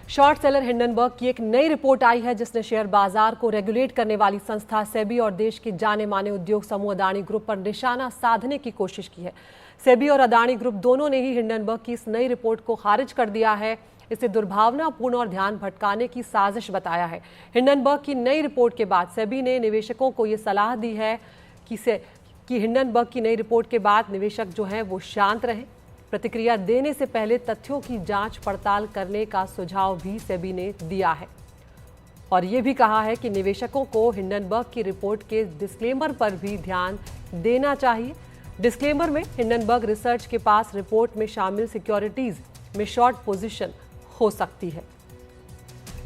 Short seller Hindenburg की एक नई रिपोर्ट आई है जिसने शेयर बाजार को रेगुलेट करने वाली संस्था सेबी और देश के जाने माने उद्योग समूह अदानी ग्रुप पर निशाना साधने की कोशिश की है। सेबी और अदानी ग्रुप दोनों ने ही हिंडनबर्ग की इस नई रिपोर्ट को खारिज कर दिया है। इसे दुर्भावनापूर्ण और ध्यान भटकाने की साजिश बताया है। हिंडनबर्ग की नई रिपोर्ट के बाद सेबी ने निवेशकों को ये सलाह दी है कि हिंडनबर्ग की नई रिपोर्ट के बाद निवेशक जो हैं वो शांत रहें। प्रतिक्रिया देने से पहले तथ्यों की जांच पड़ताल करने का सुझाव भी सेबी ने दिया है और ये भी कहा है कि निवेशकों को हिंडनबर्ग की रिपोर्ट के डिस्क्लेमर पर भी ध्यान देना चाहिए। डिस्क्लेमर में हिंडनबर्ग रिसर्च के पास रिपोर्ट में शामिल सिक्योरिटीज में शॉर्ट पोजीशन हो सकती है।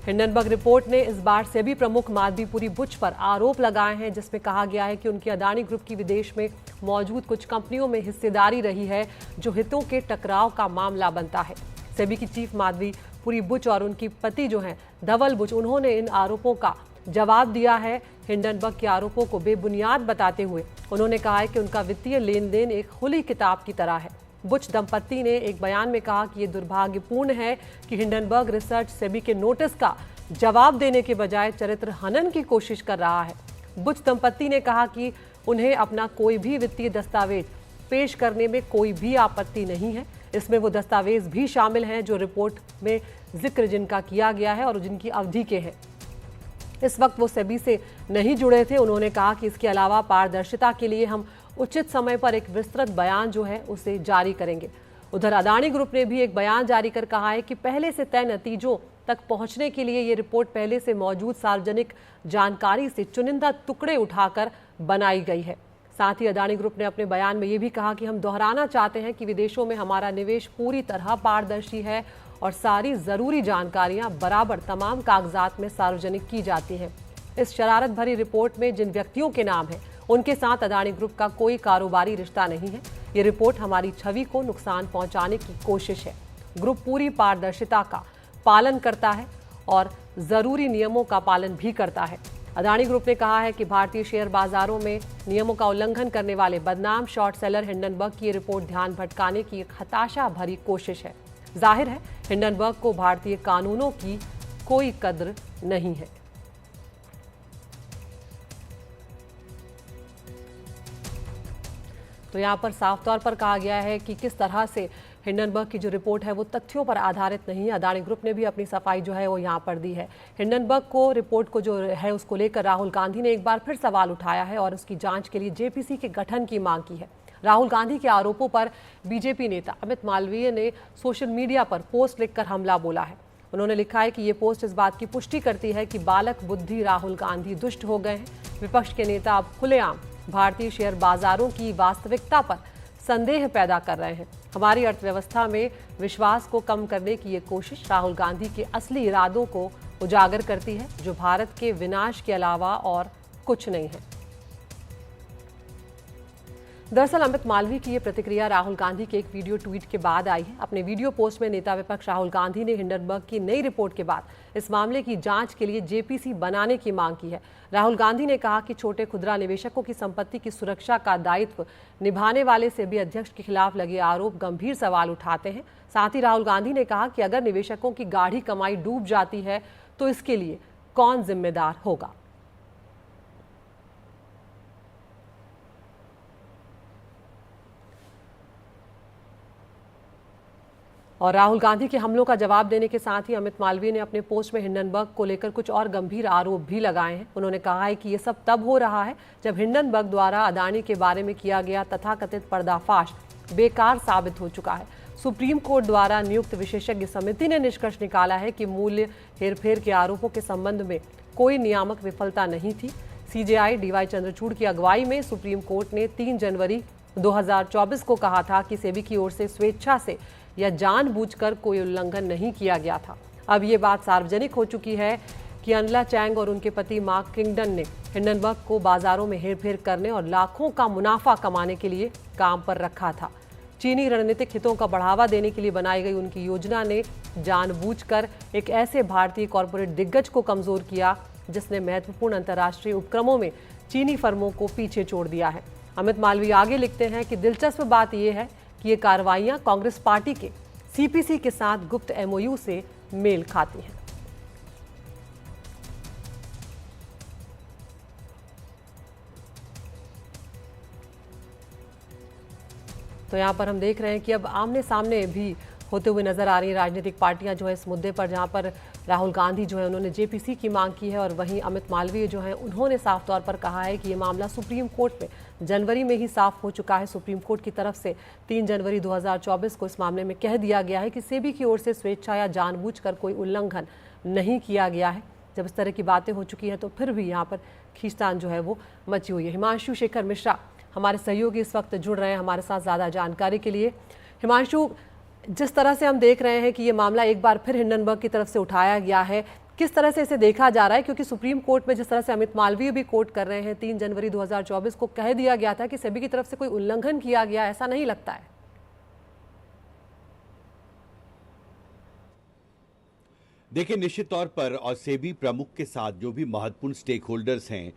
हिंडनबर्ग रिपोर्ट ने इस बार सेबी प्रमुख माधवीपुरी बुच पर आरोप लगाए हैं जिसमें कहा गया है कि उनकी अदानी ग्रुप की विदेश में मौजूद कुछ कंपनियों में हिस्सेदारी रही है जो हितों के टकराव का मामला बनता है। सेबी की चीफ माधवीपुरी बुच और उनकी पति जो हैं धवल बुच, उन्होंने इन आरोपों का जवाब दिया है। हिंडनबर्ग के आरोपों को बेबुनियाद बताते हुए उन्होंने कहा है कि उनका वित्तीय लेन देन एक खुली किताब की तरह है। बुच दंपति ने एक बयान में कहा कि ये दुर्भाग्यपूर्ण है कि हिंडनबर्ग रिसर्च सेबी के नोटिस का जवाब देने के बजाय चरित्र हनन की कोशिश कर रहा है। बुच दंपति ने कहा कि उन्हें अपना कोई भी वित्तीय दस्तावेज पेश करने में कोई भी आपत्ति नहीं है। इसमें वो दस्तावेज भी शामिल हैं जो रिपोर्ट में जिक्र जिनका किया गया है और जिनकी अवधि के हैं। इस वक्त वो सेबी से नहीं जुड़े थे। उन्होंने कहा कि इसके अलावा पारदर्शिता के लिए हम उचित समय पर एक विस्तृत बयान जो है उसे जारी करेंगे। उधर अदानी ग्रुप ने भी एक बयान जारी कर कहा है कि पहले से तय नतीजों तक पहुंचने के लिए ये रिपोर्ट पहले से मौजूद सार्वजनिक जानकारी से चुनिंदा टुकड़े उठाकर बनाई गई है। साथ ही अदानी ग्रुप ने अपने बयान में ये भी कहा कि हम दोहराना चाहते हैं कि विदेशों में हमारा निवेश पूरी तरह पारदर्शी है और सारी जरूरी जानकारियां बराबर तमाम कागजात में सार्वजनिक की जाती हैं। इस शरारत भरी रिपोर्ट में जिन व्यक्तियों के नाम हैं उनके साथ अदानी ग्रुप का कोई कारोबारी रिश्ता नहीं है। ये रिपोर्ट हमारी छवि को नुकसान पहुंचाने की कोशिश है। ग्रुप पूरी पारदर्शिता का पालन करता है और जरूरी नियमों का पालन भी करता है। अदानी ग्रुप ने कहा है कि भारतीय शेयर बाजारों में नियमों का उल्लंघन करने वाले बदनाम शॉर्ट सेलर हिंडनबर्ग की रिपोर्ट ध्यान भटकाने की एक हताशा भरी कोशिश है। जाहिर है हिंडनबर्ग को भारतीय कानूनों की कोई कद्र नहीं है। तो यहाँ पर साफ तौर पर कहा गया है कि किस तरह से हिंडनबर्ग की जो रिपोर्ट है वो तथ्यों पर आधारित नहीं है। अदानी ग्रुप ने भी अपनी सफाई जो है वो यहाँ पर दी है। हिंडनबर्ग को रिपोर्ट को जो है उसको लेकर राहुल गांधी ने एक बार फिर सवाल उठाया है और उसकी जांच के लिए जेपीसी के गठन की मांग की है। राहुल गांधी के आरोपों पर बीजेपी नेता अमित मालवीय ने सोशल मीडिया पर पोस्ट लिखकर हमला बोला है। उन्होंने लिखा है कि ये पोस्ट इस बात की पुष्टि करती है कि बालक बुद्धि राहुल गांधी दुष्ट हो गए हैं। विपक्ष के नेता अब खुलेआम भारतीय शेयर बाजारों की वास्तविकता पर संदेह पैदा कर रहे हैं। हमारी अर्थव्यवस्था में विश्वास को कम करने की ये कोशिश राहुल गांधी के असली इरादों को उजागर करती है जो भारत के विनाश के अलावा और कुछ नहीं है। दरअसल अमित मालवीय की ये प्रतिक्रिया राहुल गांधी के एक वीडियो ट्वीट के बाद आई है। अपने वीडियो पोस्ट में नेता विपक्ष राहुल गांधी ने हिंडनबर्ग की नई रिपोर्ट के बाद इस मामले की जांच के लिए जेपीसी बनाने की मांग की है। राहुल गांधी ने कहा कि छोटे खुदरा निवेशकों की संपत्ति की सुरक्षा का दायित्व निभाने वाले सेबी अध्यक्ष के खिलाफ लगे आरोप गंभीर सवाल उठाते हैं। साथ ही राहुल गांधी ने कहा कि अगर निवेशकों की गाढ़ी कमाई डूब जाती है तो इसके लिए कौन जिम्मेदार होगा। और राहुल गांधी के हमलों का जवाब देने के साथ ही अमित मालवीय ने अपने पोस्ट में हिंडनबर्ग को लेकर कुछ और गंभीर आरोप भी लगाए हैं। उन्होंने कहा है कि ये सब तब हो रहा है जब हिंडनबर्ग द्वारा अदानी के बारे में किया गया तथाकथित पर्दाफाश बेकार साबित हो चुका है। सुप्रीम कोर्ट द्वारा नियुक्त विशेषज्ञ समिति ने निष्कर्ष निकाला है कि मूल्य हेरफेर के आरोपों के संबंध में कोई नियामक विफलता नहीं थी। सीजेआई डीवाई चंद्रचूड़ की अगुवाई में सुप्रीम कोर्ट ने 3 जनवरी 2024 को कहा था कि सेबी की ओर से स्वेच्छा से या जानबूझकर कोई उल्लंघन नहीं किया गया था। अब ये बात सार्वजनिक हो चुकी है कि अनला चैंग और उनके पति मार्क किंगडन ने हिंडनबर्ग को बाजारों में हेरफेर करने और लाखों का मुनाफा कमाने के लिए काम पर रखा था। चीनी रणनीतिक हितों का बढ़ावा देने के लिए बनाई गई उनकी योजना ने जानबूझकर एक ऐसे भारतीय कॉरपोरेट दिग्गज को कमजोर किया जिसने महत्वपूर्ण अंतर्राष्ट्रीय उपक्रमों में चीनी फर्मों को पीछे छोड़ दिया है। अमित मालवीय आगे लिखते हैं कि दिलचस्प बात यह है कि ये कार्रवाइयां कांग्रेस पार्टी के सीपीसी के साथ गुप्त एमओयू से मेल खाती हैं। तो यहाँ पर हम देख रहे हैं कि अब आमने सामने भी होते हुए नजर आ रही हैं राजनीतिक पार्टियां जो है इस मुद्दे पर, जहां पर राहुल गांधी जो है उन्होंने जेपीसी की मांग की है और वहीं अमित मालवीय जो है उन्होंने साफ तौर पर कहा है कि ये मामला सुप्रीम कोर्ट में जनवरी में ही साफ हो चुका है। सुप्रीम कोर्ट की तरफ से 3 जनवरी 2024 को इस मामले में कह दिया गया है कि सेबी की ओर से स्वेच्छा या जानबूझकर कोई उल्लंघन नहीं किया गया है। जब इस तरह की बातें हो चुकी हैं तो फिर भी यहाँ पर खींचतान जो है वो मची हुई है। हिमांशु शेखर मिश्रा हमारे सहयोगी इस वक्त जुड़ रहे हैं हमारे साथ ज़्यादा जानकारी के लिए। हिमांशु, जिस तरह से हम देख रहे हैं कि ये मामला एक बार फिर हिंडनबर्ग की तरफ से उठाया गया है, किस तरह से इसे देखा जा रहा है? क्योंकि सुप्रीम कोर्ट में जिस तरह से अमित मालवीय भी कोर्ट कर रहे हैं, 3 जनवरी 2024 को कह दिया गया था कि सेबी की तरफ से कोई उल्लंघन किया गया, ऐसा नहीं लगता है। देखिए, निश्चित तौर पर और सेबी प्रमुख के साथ जो भी महत्वपूर्ण स्टेक होल्डर्स हैं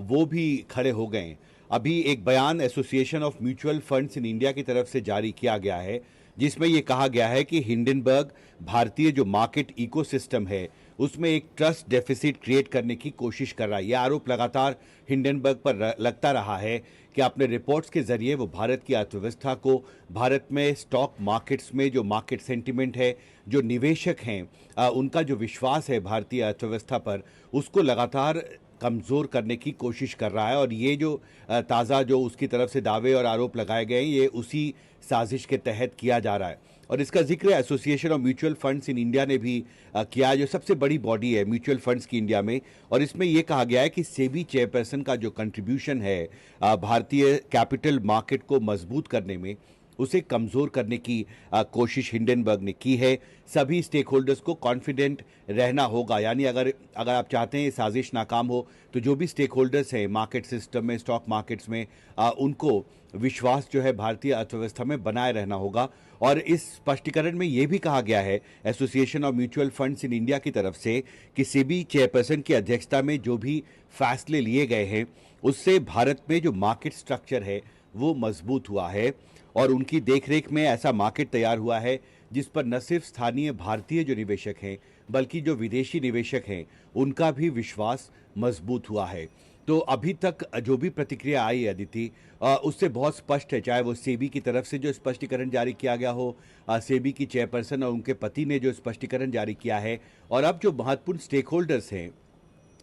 वो भी खड़े हो गए। अभी एक बयान association of mutual funds in India की तरफ से जारी किया गया है, जिसमें ये कहा गया है कि हिंडनबर्ग भारतीय जो मार्केट इकोसिस्टम है उसमें एक ट्रस्ट डेफिसिट क्रिएट करने की कोशिश कर रहा है। यह आरोप लगातार हिंडनबर्ग पर लगता रहा है कि अपने रिपोर्ट्स के जरिए वो भारत की अर्थव्यवस्था को, भारत में स्टॉक मार्केट्स में जो मार्केट सेंटिमेंट है, जो निवेशक हैं उनका जो विश्वास है भारतीय अर्थव्यवस्था पर, उसको लगातार कमज़ोर करने की कोशिश कर रहा है। और ये जो ताज़ा जो उसकी तरफ से दावे और आरोप लगाए गए हैं, ये उसी साजिश के तहत किया जा रहा है। और इसका जिक्र association of mutual funds in India ने भी किया, जो सबसे बड़ी बॉडी है म्यूचुअल फंड्स की इंडिया में। और इसमें यह कहा गया है कि सेबी चेयरपर्सन का जो कंट्रीब्यूशन है भारतीय कैपिटल मार्केट को मजबूत करने में, उसे कमज़ोर करने की कोशिश हिंडनबर्ग ने की है। सभी स्टेक होल्डर्स को कॉन्फिडेंट रहना होगा, यानी अगर आप चाहते हैं साजिश नाकाम हो तो जो भी स्टेक होल्डर्स हैं मार्केट सिस्टम में, स्टॉक मार्केट्स में, उनको विश्वास जो है भारतीय अर्थव्यवस्था में बनाए रहना होगा। और इस स्पष्टीकरण में यह भी कहा गया है association of mutual funds in India की तरफ से कि सेबी चेयरपर्सन की अध्यक्षता में जो भी फैसले लिए गए हैं उससे भारत में जो मार्केट स्ट्रक्चर है वो मजबूत हुआ है और उनकी देखरेख में ऐसा मार्केट तैयार हुआ है जिस पर न सिर्फ स्थानीय भारतीय जो निवेशक हैं बल्कि जो विदेशी निवेशक हैं उनका भी विश्वास मजबूत हुआ है। तो अभी तक जो भी प्रतिक्रिया आई है अदिति, उससे बहुत स्पष्ट है, चाहे वो सेबी की तरफ से जो स्पष्टीकरण जारी किया गया हो, सेबी की चेयरपर्सन और उनके पति ने जो स्पष्टीकरण जारी किया है, और अब जो महत्वपूर्ण स्टेक होल्डर्स हैं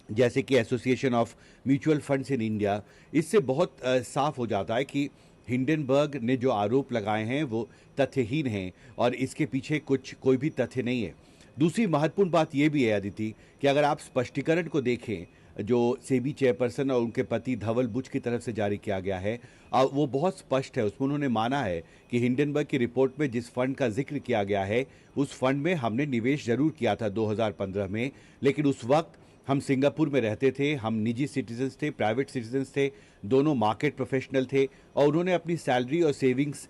जैसे कि association of mutual funds in India, इससे बहुत साफ हो जाता है कि हिंडनबर्ग ने जो आरोप लगाए हैं वो तथ्यहीन हैं और इसके पीछे कोई भी तथ्य नहीं है। दूसरी महत्वपूर्ण बात यह भी है अदिति कि अगर आप स्पष्टीकरण को देखें जो सेबी चेयरपर्सन और उनके पति धवल बुच की तरफ से जारी किया गया है, वो बहुत स्पष्ट है। उसमें उन्होंने माना है कि हिंडनबर्ग की रिपोर्ट में जिस फंड का जिक्र किया गया है उस फंड में हमने निवेश जरूर किया था 2015 में, लेकिन उस वक्त हम सिंगापुर में रहते थे, हम निजी सिटीजन्स थे, प्राइवेट सिटीजन्स थे, दोनों मार्केट प्रोफेशनल थे, और उन्होंने अपनी सैलरी और सेविंग्स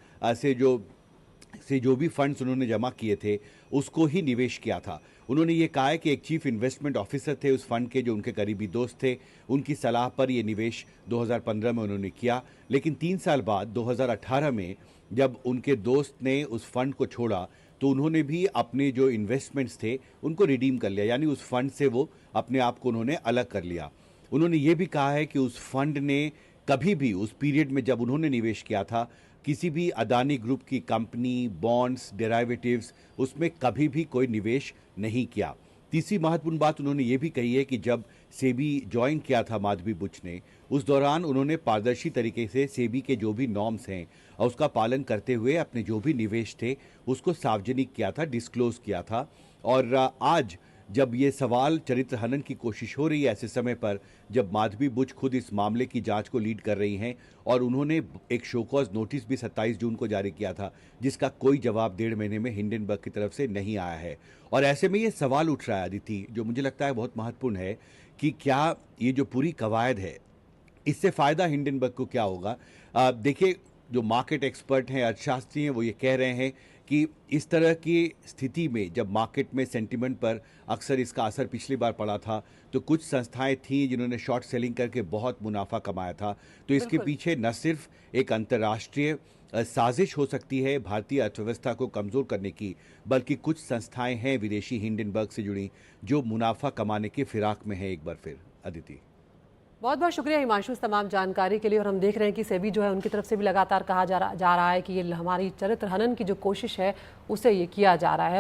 से जो भी फंड्स उन्होंने जमा किए थे उसको ही निवेश किया था। उन्होंने ये कहा है कि एक चीफ इन्वेस्टमेंट ऑफिसर थे उस फंड के जो उनके करीबी दोस्त थे, उनकी सलाह पर ये निवेश 2015 में उन्होंने किया। लेकिन 3 साल बाद 2018 में जब उनके दोस्त ने उस फंड को छोड़ा तो उन्होंने भी अपने जो इन्वेस्टमेंट्स थे उनको रिडीम कर लिया, यानी उस फंड से वो अपने आप को उन्होंने अलग कर लिया। उन्होंने ये भी कहा है कि उस फंड ने कभी भी उस पीरियड में जब उन्होंने निवेश किया था किसी भी अदानी ग्रुप की कंपनी, बॉन्ड्स, डेरिवेटिव्स, उसमें कभी भी कोई निवेश नहीं किया। तीसरी महत्वपूर्ण बात उन्होंने ये भी कही है कि जब सेबी ज्वाइन किया था माधवी बुच ने, उस दौरान उन्होंने पारदर्शी तरीके से सेबी के जो भी नॉर्म्स हैं और उसका पालन करते हुए अपने जो भी निवेश थे उसको सार्वजनिक किया था, डिस्क्लोज किया था। और आज जब ये सवाल चरित्र हनन की कोशिश हो रही है ऐसे समय पर, जब माधवी बुच खुद इस मामले की जांच को लीड कर रही हैं और उन्होंने एक शोकॉज नोटिस भी 27 जून को जारी किया था जिसका कोई जवाब 1.5 महीने में हिंडनबर्ग की तरफ से नहीं आया है। और ऐसे में ये सवाल उठ रहा है अदिति, जो मुझे लगता है बहुत महत्वपूर्ण है, कि क्या ये जो पूरी कवायद है इससे फ़ायदा हिंडनबर्ग को क्या होगा। देखिए, जो मार्केट एक्सपर्ट हैं, अर्थशास्त्री हैं, वो ये कह रहे हैं कि इस तरह की स्थिति में जब मार्केट में सेंटिमेंट पर अक्सर इसका असर पिछली बार पड़ा था, तो कुछ संस्थाएं थीं जिन्होंने शॉर्ट सेलिंग करके बहुत मुनाफा कमाया था। तो इसके बिल्कुल। पीछे न सिर्फ एक अंतर्राष्ट्रीय साजिश हो सकती है भारतीय अर्थव्यवस्था को कमज़ोर करने की, बल्कि कुछ संस्थाएं हैं विदेशी हिंडनबर्ग से जुड़ी जो मुनाफा कमाने की फिराक में है एक बार फिर। अदिति, बहुत बहुत शुक्रिया हिमांशु इस तमाम जानकारी के लिए। और हम देख रहे हैं कि सेबी जो है उनकी तरफ से भी लगातार कहा जा रहा है कि ये हमारी चरित्र हनन की जो कोशिश है उसे ये किया जा रहा है।